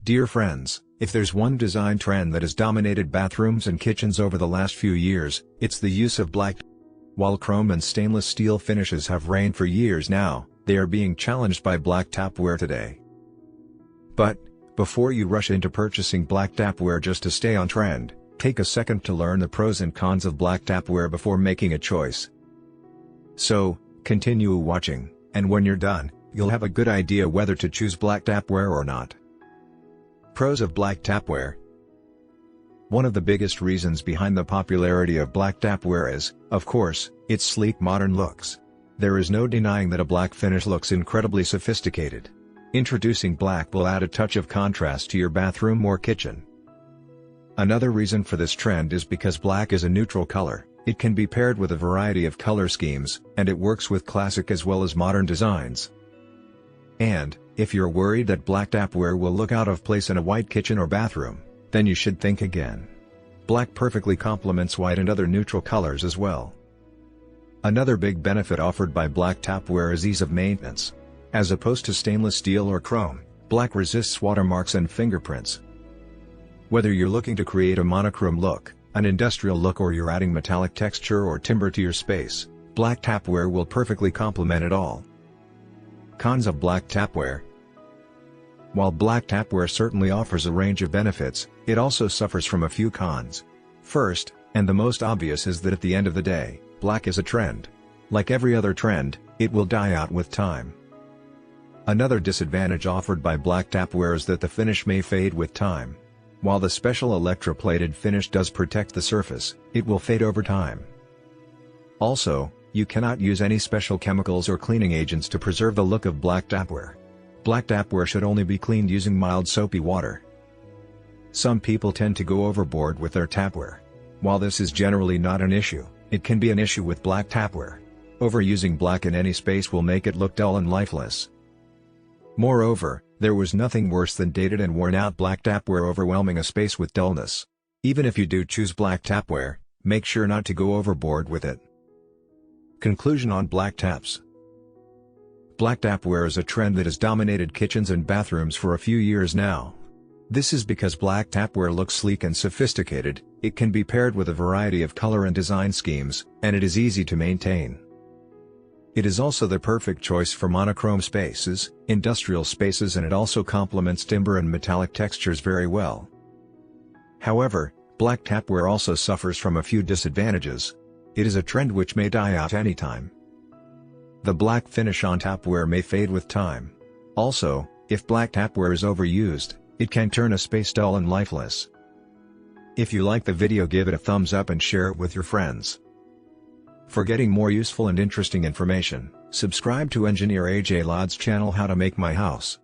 Dear friends, if there's one design trend that has dominated bathrooms and kitchens over the last few years, it's the use of black. While chrome and stainless steel finishes have reigned for years now, they are being challenged by black tapware today. But, before you rush into purchasing black tapware just to stay on trend, take a second to learn the pros and cons of black tapware before making a choice. So, continue watching, and when you're done, you'll have a good idea whether to choose black tapware or not. Pros of black tapware. One of the biggest reasons behind the popularity of black tapware is, of course, its sleek modern looks. There is no denying that a black finish looks incredibly sophisticated. Introducing black will add a touch of contrast to your bathroom or kitchen. Another reason for this trend is because black is a neutral color. It can be paired with a variety of color schemes, and it works with classic as well as modern designs. And, if you're worried that black tapware will look out of place in a white kitchen or bathroom, then you should think again. Black perfectly complements white and other neutral colors as well. Another big benefit offered by black tapware is ease of maintenance. As opposed to stainless steel or chrome, black resists watermarks and fingerprints. Whether you're looking to create a monochrome look, an industrial look, or you're adding metallic texture or timber to your space, black tapware will perfectly complement it all. Cons of black tapware. While black tapware certainly offers a range of benefits, it also suffers from a few cons. First, and the most obvious, is that at the end of the day, black is a trend. Like every other trend, it will die out with time. Another disadvantage offered by black tapware is that the finish may fade with time. While the special electroplated finish does protect the surface, it will fade over time. Also, you cannot use any special chemicals or cleaning agents to preserve the look of black tapware. Black tapware should only be cleaned using mild soapy water. Some people tend to go overboard with their tapware. While this is generally not an issue, it can be an issue with black tapware. Overusing black in any space will make it look dull and lifeless. Moreover, there was nothing worse than dated and worn-out black tapware overwhelming a space with dullness. Even if you do choose black tapware, make sure not to go overboard with it. Conclusion on black taps. Black tapware is a trend that has dominated kitchens and bathrooms for a few years now. This is because black tapware looks sleek and sophisticated, it can be paired with a variety of color and design schemes, and it is easy to maintain. It is also the perfect choice for monochrome spaces, industrial spaces, and it also complements timber and metallic textures very well. However, black tapware also suffers from a few disadvantages. It is a trend which may die out anytime. The black finish on tapware may fade with time. Also, if black tapware is overused, it can turn a space dull and lifeless. If you like the video, give it a thumbs up and share it with your friends. For getting more useful and interesting information, subscribe to Engineer AJ Laud's channel How to Make My House.